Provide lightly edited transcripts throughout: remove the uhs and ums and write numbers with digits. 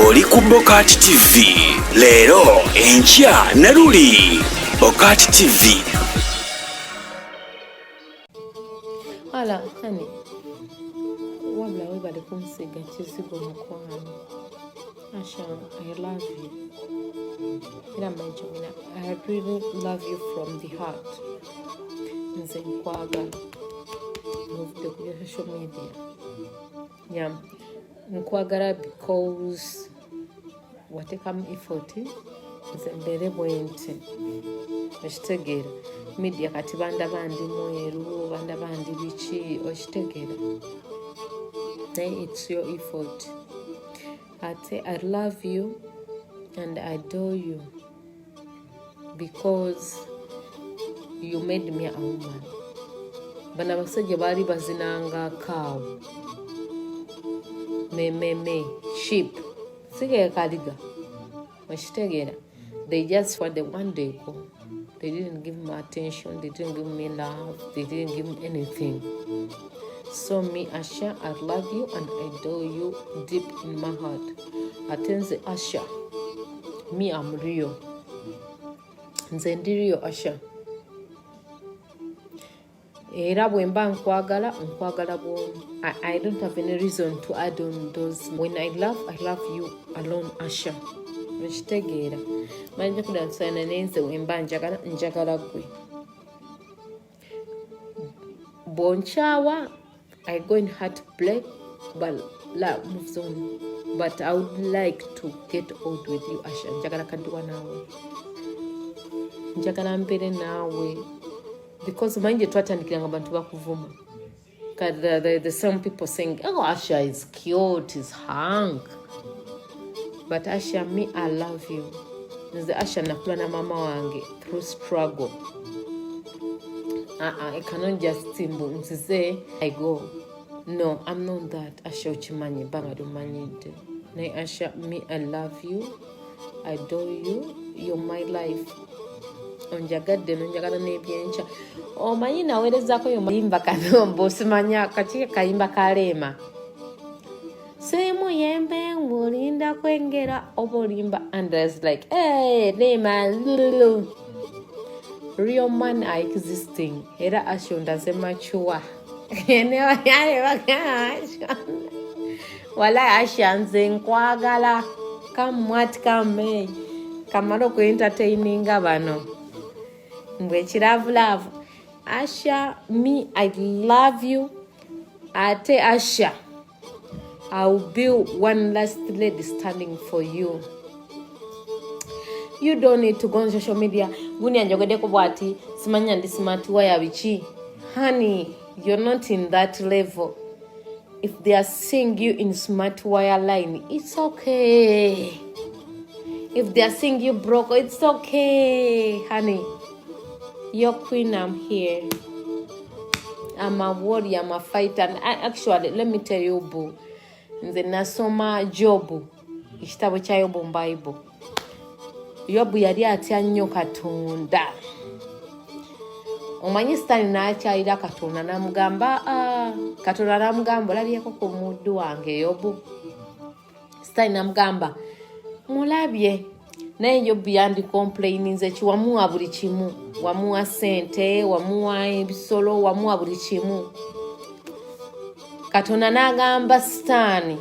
oli ku BOCAT TV leero enkya ne luli BOCAT TV. Hala honey wabula webale kunsiga kizigo mukwano Asha, I love you. I really love you from the heart. Nze nkwagala muvudde ku social media. Yeah, nkwagala because watekamu effort nze mbeere bwenti okitegeera media kati banda bandi mweru banda bandi biki okitegeera naye it's your effort. I love you and I adore you because you made me a woman. Bana basajja bali bazinanga cow me sheep sige kaliga mashtegera. They just for the one day go. They didn't give me attention, they didn't give me love, they didn't give me anything. So me Asha, I love you and I adore you deep in my heart. Atenze Asha, me I'm real. Nze ndi real Asha. Era bwemba nkwagala bwomu. I don't have any reason to add on those. When I love you alone Asha. Mshitegeera. Manje kudansana nenze wemba njagala gwe. Bonchawa I go in heartbreak, but love moves on. But I would like to get old with you, Asha. Njagala kaduwa nawe. Njagala mbere nawe. Because manje twatandikira nga bantu bakuvuma. The some people saying, oh, Asha is cute, is hunk. But Asha, me, I love you. Nze Asha nakula na mama wange through struggle. I cannot just say I go. No, I'm not that. Asha uchimanyi banga dumanyite. Nay Asha, me, I love you. I adore you. You're my life. Onjagadde nonjagala nebyencha. Omanyi naweerezako yo mayimba kanombo simanya kachike kayimba kalema. Semu yembe ngulinda kwengera obolimba and there's like, hey, Lema, real man are existing. Era Asha ndasema chua. Wala Asha nze nkwagala come what come may. Kamaro ku entertaining bano. Mbwe love. Asha, me, I love you. Ate Asha, I will be one last lady standing for you. You don't need to go on social media. Guni anjogede kubwati, simanya ndi smart waya bichi. Honey, you're not in that level. If they are seeing you in smart wire line, it's okay. If they are seeing you broke, it's okay, honey. Your queen, I'm here. I'm a warrior, I'm a fighter. And actually, let me tell you, boo. Nze nasoma Jobu. Ekitabo kya Yobu mu Bible. Yobu yali atya nnyo Katonda. Omanyi Sitaani n'akyayira Katonda n'amugamba, Katonda n'amugamba olabyeko ku muddu wange Yobu. Sitaani n'amugamba, mulabye. Naye Yobu yandi complaininze ki wamuwa buli kimu. Wamuwa sente, wamuwa ebisolo, wamuwa buli kimu. Katonda n'agamba Sitaani,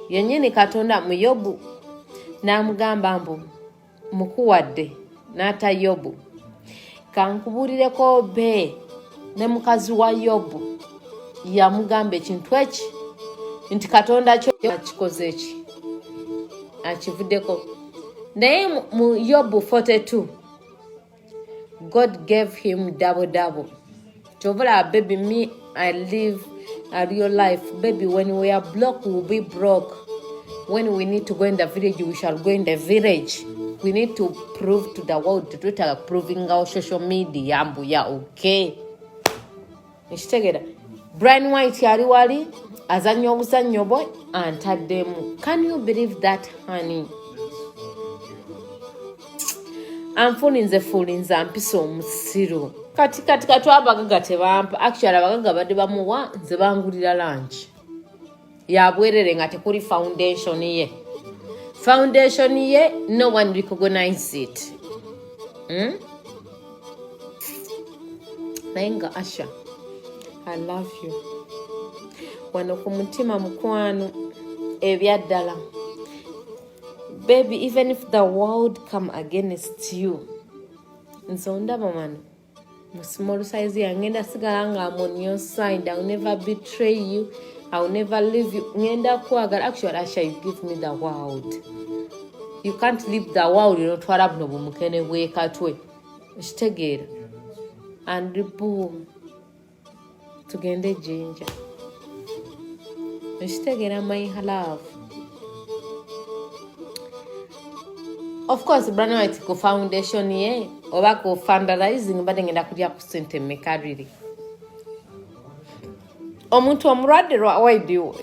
yennyini Katonda mu Yobu n'amugamba mbu mukuwadde n'ata Yobu. Kankubuulireko be ne mukazi wa Yobu yamugamba ekintu eki nti Katonda kyo akikoze eki akivuddeko. Naye mu Yobu 42 God gave him double. Chovola baby, me I live a real life. Baby, when we are broke, we will be broke. When we need to go in the village, we shall go in the village. We need to prove to the world, to proving our social media, okay? Ishtegeda. Brian White yali wali, azanyo obuzanyo boy, antaddemu. Can you believe that, honey? Anfuninze fulinze ampisa omusiro. Kati abagaga tebampa. Actually abagaga badde bamuwa nze bangulira lunch. Yabwerere nga tekuli foundation ye. foundation ye no one recognize it. Nainga Asha, I love you. Wano kumutima mukwano ebyaddala. Baby, even if the world come against you, nsonda mamano mu small size ngenda sigala nga I'm on your side. I'll never betray you. I'll never leave you. Ngenda kwagala. Actually, Asha, you give me the world. You can't leave the world, you know, twala buno bumukene bwekatwe. Kitegeera. And boom. Tugende jinja. Kitegeera my love. Of course, Brana White ko foundation ye. Oba ko fundraising bade ngenda kulya ku sente mekariri. Omuntu omulwadde why do you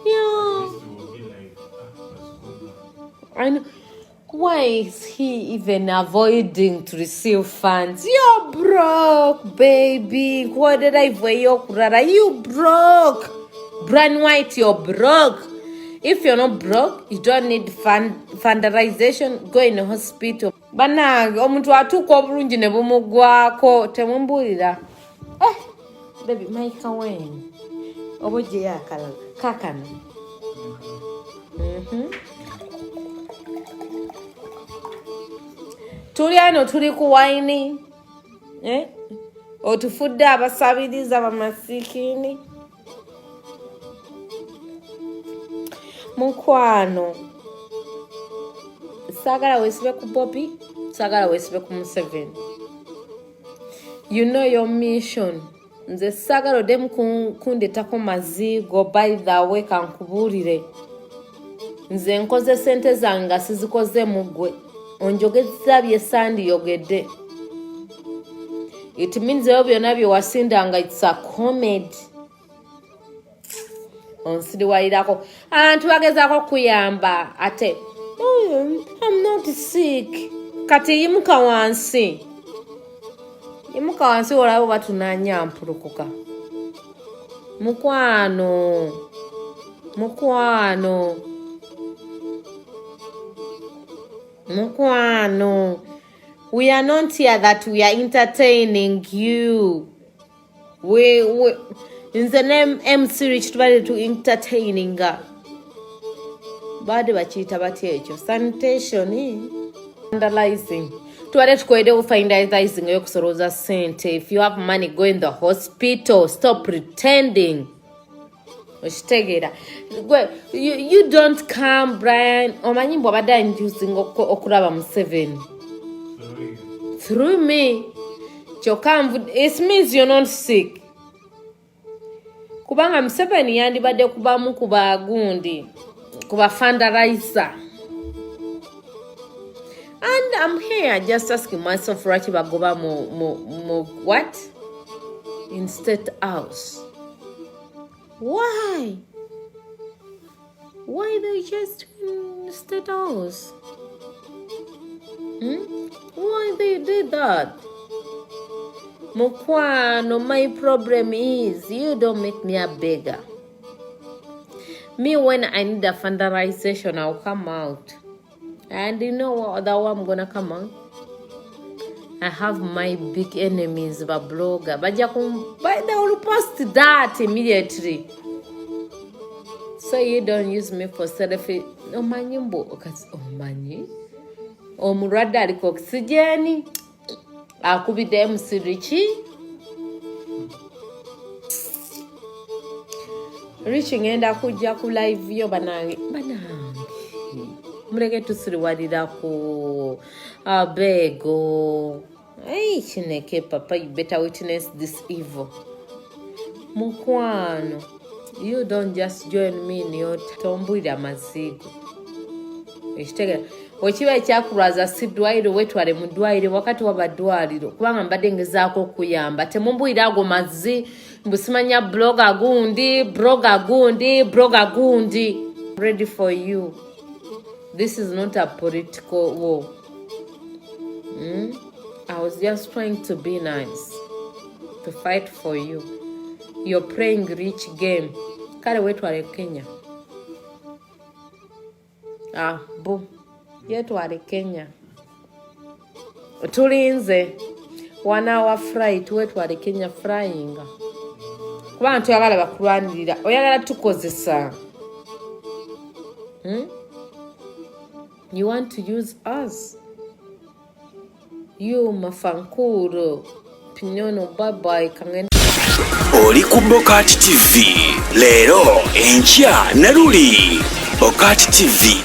yeah. I know. Why is he even avoiding to receive funds? You're broke, baby. What did I for you broke? Brand White, you're broke. If you're not broke, you don't need fundraisation. Go in the hospital. Bana, omuntu atuko bulungi ne bumugwako temumbulira. Baby, maika wen. Oboje yakala kakana. Tuli ano tuli kuwaini. Otufudde abasabiriza bamasikini. Mukwano. Sagala wesibe ku Bobi, sagala wesibe ku Museveni. You know your mission. Nze sagala dem kundetako mazigo, by the way kankubulire. Nze nkoze sente zanga sizikoze mugwe. Onjogeza bye sandi yogedde. It means byonna bye wasindanga it's a comedy. Onsidiwalirako abantu bagezaako kuyamba ate I'm not sick. Kati yimuka wansi olabo batunanya mpulukuka. Mukwano, we are not here that we are entertaining you. We in the name MC Rich to entertaining. Bade bachita batyecho sanitation vandalizing. Tuwale tukoede ufindizing yokusoroza sente. If you have money, go in the hospital. Stop pretending. You don't come, Brian. Omanyimbo abada inducing okuraba Museveni. Through me. It means you're not sick. Kubanga Museveni yandibadde kubamu kuba gundi. Kuba fundraiser. And I'm here just asking myself right about go what? In State House. Why? Why they just in State House? Why they did that? Mukwano, my problem is you don't make me a beggar. Me, when I need a fundraisation, I'll come out. And you know what other one I'm gonna come out? I have my big enemies, the blogger. But they will post that immediately. So you don't use me for selfie. No manyimbo, mani. Mulwadde aliko oxygen. Akubidde MC Richie. Richie ngenda kujja ku live yo banange. Muleke tusiriwalirako abego. Hey, Chineke, Papa, you better witness this evil. Mukwano, you don't just join me in your tombwira mazigo. Wekiba ekyakulwaza si ddwaliro wetwale mu ddwaliro wakati w'abaddwaliro kubanga mbadde ngezaako okuyamba temumbwira ago mazzi mbusimanya bloga gundi. Ready for you. This is not a political war. I was just trying to be nice. to fight for you. You're playing rich game. Kale wetwale Kenya. Yetwale Kenya. Tulinze 1 hour flight wetwale Kenya flying. Kuba abantu yagala bakulwanirira oyagala tukozesa. You want to use us? You mafankuro pinyono bye kangen. Oli ku BOCAT TV leero enkya na luli BOCAT TV.